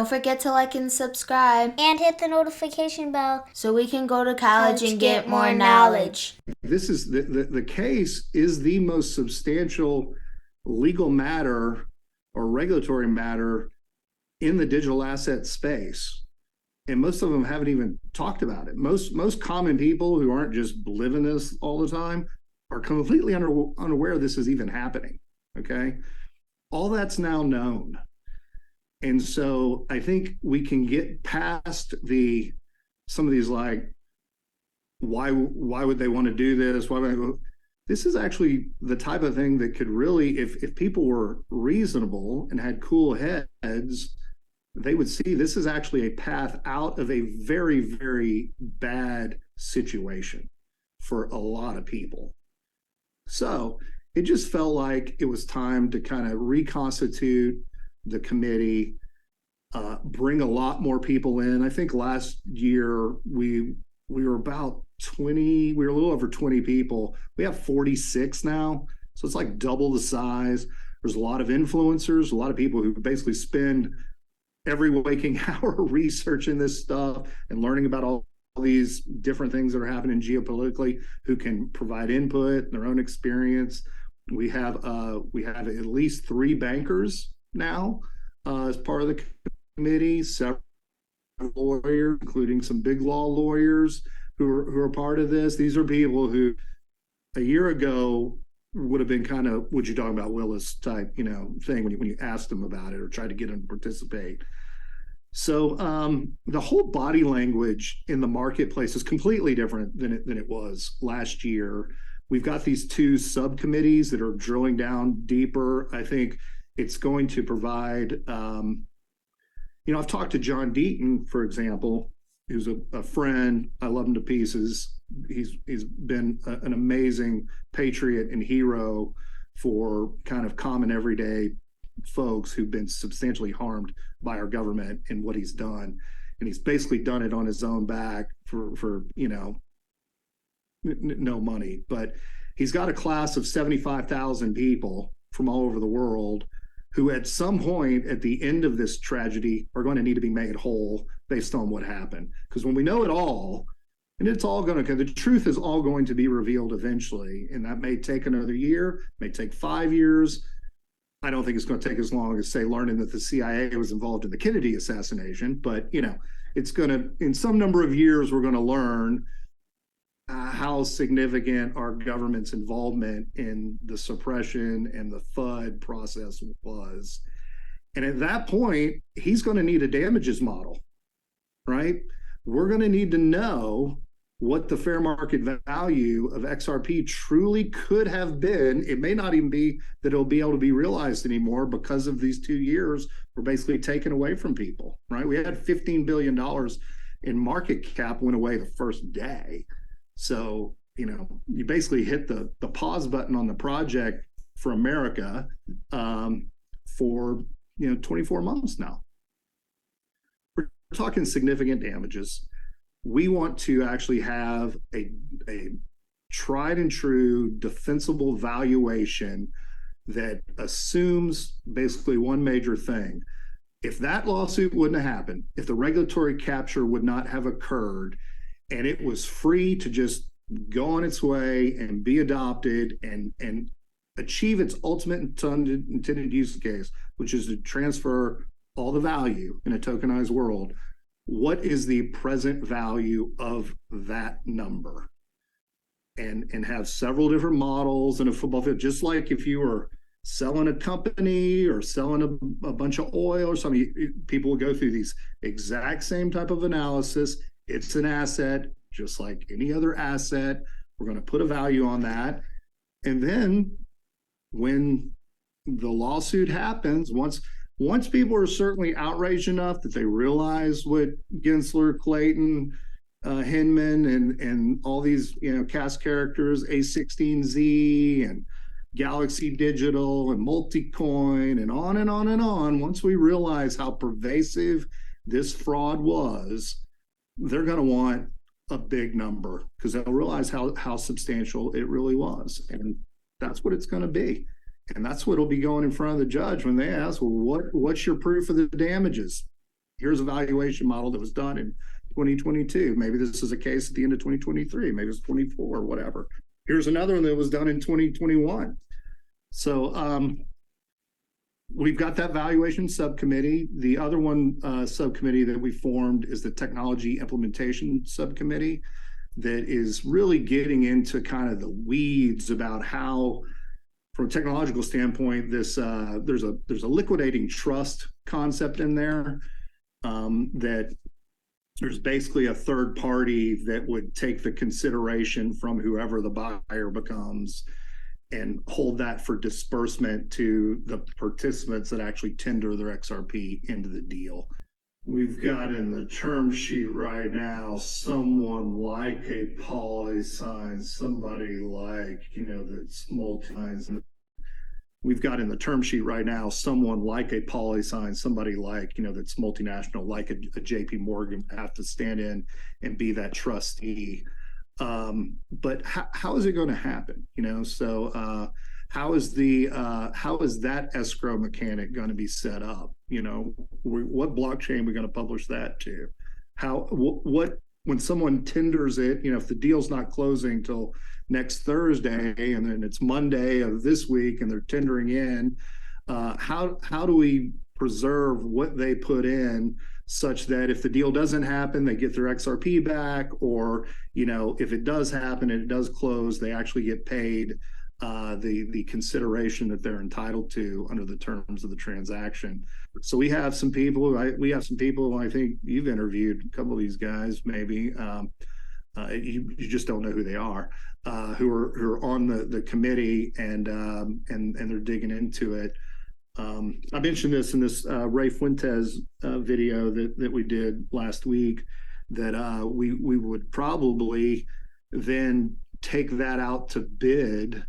Don't forget to like and subscribe. And hit the notification bell so we can go to college and get more knowledge. This is the case is the most substantial legal matter or regulatory matter in the digital asset space. And most of them haven't even talked about it. Most common people who aren't just living this all the time are completely unaware this is even happening. Okay. All that's now known. And so I think we can get past some of these like, why would they want to do this? This is actually the type of thing that could really, if people were reasonable and had cool heads, they would see this is actually a path out of a very, very bad situation for a lot of people. So it just felt like it was time to kind of reconstitute the committee, bring a lot more people in. I think last year we were about 20, we were a little over 20 people. We have 46 now. So it's like double the size. There's a lot of influencers, a lot of people who basically spend every waking hour researching this stuff and learning about all these different things that are happening geopolitically, who can provide input, their own experience. We have at least 3 bankers now as part of the committee, several lawyers, including some big law lawyers who are part of this. These are people who a year ago would have been kind of, what you talking about, Willis type, thing when you asked them about it or tried to get them to participate. So the whole body language in the marketplace is completely different than it was last year. We've got these 2 subcommittees that are drilling down deeper. I think it's going to provide, I've talked to John Deaton, for example, who's a friend. I love him to pieces. He's been an amazing patriot and hero for kind of common everyday folks who've been substantially harmed by our government and what he's done. And he's basically done it on his own back for no money. But he's got a class of 75,000 people from all over the world who at some point at the end of this tragedy are going to need to be made whole based on what happened. Because when we know it all, and it's all going to, the truth is all going to be revealed eventually. And that may take another year, may take 5 years. I don't think it's going to take as long as, say, learning that the CIA was involved in the Kennedy assassination. But, it's going to, in some number of years, we're going to learn how significant our government's involvement in the suppression and the FUD process was. And at that point, he's going to need a damages model, right? We're going to need to know what the fair market value of XRP truly could have been. It may not even be that it'll be able to be realized anymore because of these 2 years were basically taken away from people, right? We had $15 billion in market cap went away the first day. So, you basically hit the pause button on the project for America for, 24 months now. We're talking significant damages. We want to actually have a tried and true defensible valuation that assumes basically one major thing. If that lawsuit wouldn't have happened, if the regulatory capture would not have occurred, and it was free to just go on its way and be adopted and achieve its ultimate intended use case, which is to transfer all the value in a tokenized world, what is the present value of that number? And have several different models in a football field, just like if you were selling a company or selling a bunch of oil or something, people will go through these exact same type of analysis. It's an asset, just like any other asset. We're going to put a value on that. And then when the lawsuit happens, once people are certainly outraged enough that they realize what Gensler, Clayton, Hinman, and all these cast characters, A16Z and Galaxy Digital and Multicoin and on and on and on, once we realize how pervasive this fraud was, they're going to want a big number because they'll realize how substantial it really was. And that's what it's going to be. And that's what will be going in front of the judge when they ask, well, what's your proof of the damages? here's a valuation model that was done in 2022. Maybe this is a case at the end of 2023. Maybe it's 24, whatever. Here's another one that was done in 2021. So we've got that valuation subcommittee. The other one subcommittee that we formed is the technology implementation subcommittee that is really getting into kind of the weeds about how, from a technological standpoint, this there's a liquidating trust concept in there, that there's basically a third party that would take the consideration from whoever the buyer becomes and hold that for disbursement to the participants that actually tender their XRP into the deal. We've got in the term sheet right now someone like a Polysign, somebody like, that's multi. We've got in the term sheet right now someone like a Polysign, somebody like, that's multinational, like a JP Morgan, have to stand in and be that trustee. But how is it going to happen? So how is that escrow mechanic going to be set up? What blockchain are we going to publish that to? What when someone tenders it, if the deal's not closing till next Thursday and then it's Monday of this week and they're tendering in, how do we preserve what they put in such that if the deal doesn't happen, they get their XRP back, or if it does happen and it does close, they actually get paid the consideration that they're entitled to under the terms of the transaction. So we have some people. I think you've interviewed a couple of these guys, maybe. You just don't know who they are, who are on the committee and they're digging into it. I mentioned this in this Ray Fuentes video that we did last week, that we would probably then take that out to bid.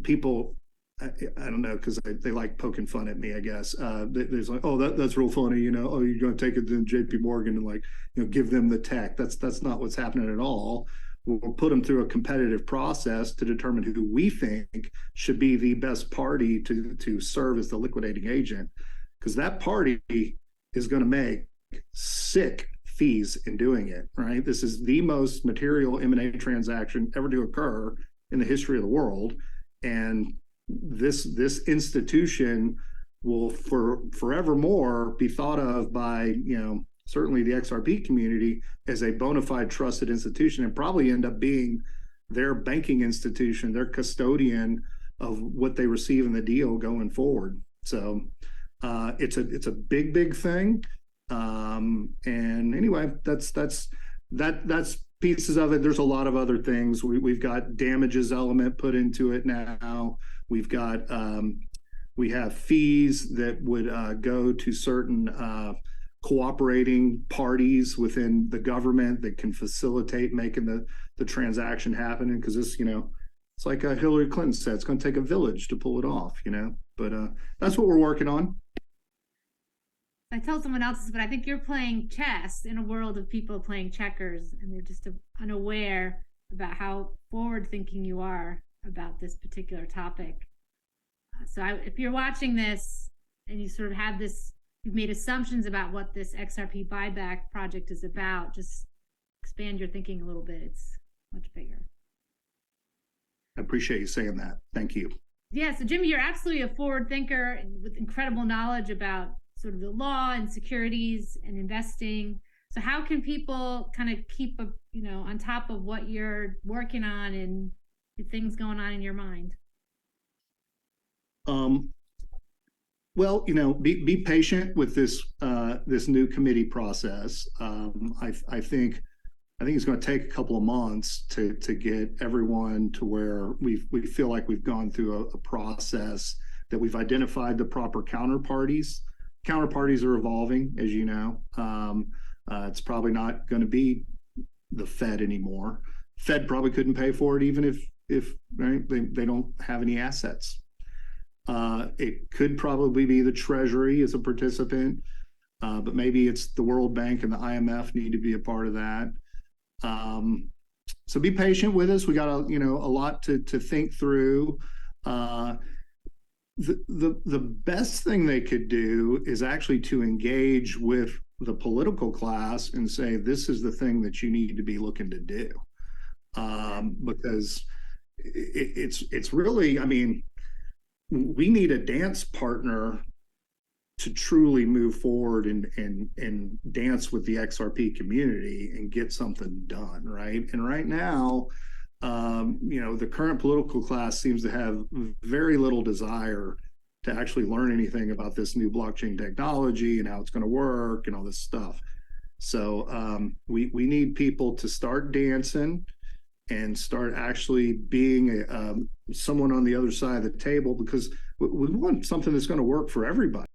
People, I don't know, because they like poking fun at me, I guess. There's like, oh, that's real funny, oh, you're going to take it to JP Morgan and give them the tech. That's not what's happening at all. We'll put them through a competitive process to determine who we think should be the best party to serve as the liquidating agent, because that party is going to make sick fees in doing it, right? This is the most material M&A transaction ever to occur in the history of the world. And this institution will forevermore be thought of by, certainly the XRP community as a bona fide trusted institution, and probably end up being their banking institution, their custodian of what they receive in the deal going forward. So it's a big thing. And anyway, that's pieces of it. There's a lot of other things. We've got damages element put into it now. We've got we have fees that would go to certain cooperating parties within the government that can facilitate making the transaction happen. Because this, it's like Hillary Clinton said, it's going to take a village to pull it off. But that's what we're working on. I tell someone else this, but I think you're playing chess in a world of people playing checkers, and they're just unaware about how forward-thinking you are about this particular topic. If you're watching this and you sort of have this, you've made assumptions about what this XRP buyback project is about, just expand your thinking a little bit. It's much bigger. I appreciate you saying that. Thank you. Yeah, so Jimmy, you're absolutely a forward thinker with incredible knowledge about sort of the law and securities and investing. So how can people kind of keep on top of what you're working on and the things going on in your mind? Well, be patient with this new committee process. I think it's going to take a couple of months to get everyone to where we feel like we've gone through a process that we've identified the proper counterparties. Counterparties are evolving, as you know. It's probably not going to be the Fed anymore. Fed probably couldn't pay for it, even if right, they don't have any assets. It could probably be the Treasury as a participant, but maybe it's the World Bank and the IMF need to be a part of that. So be patient with us. We got a lot to think through. The best thing they could do is actually to engage with the political class and say, this is the thing that you need to be looking to do. Because it's really, I mean, we need a dance partner to truly move forward and dance with the XRP community and get something done, right? And right now, the current political class seems to have very little desire to actually learn anything about this new blockchain technology and how it's going to work and all this stuff. So we need people to start dancing and start actually being someone on the other side of the table, because we want something that's going to work for everybody.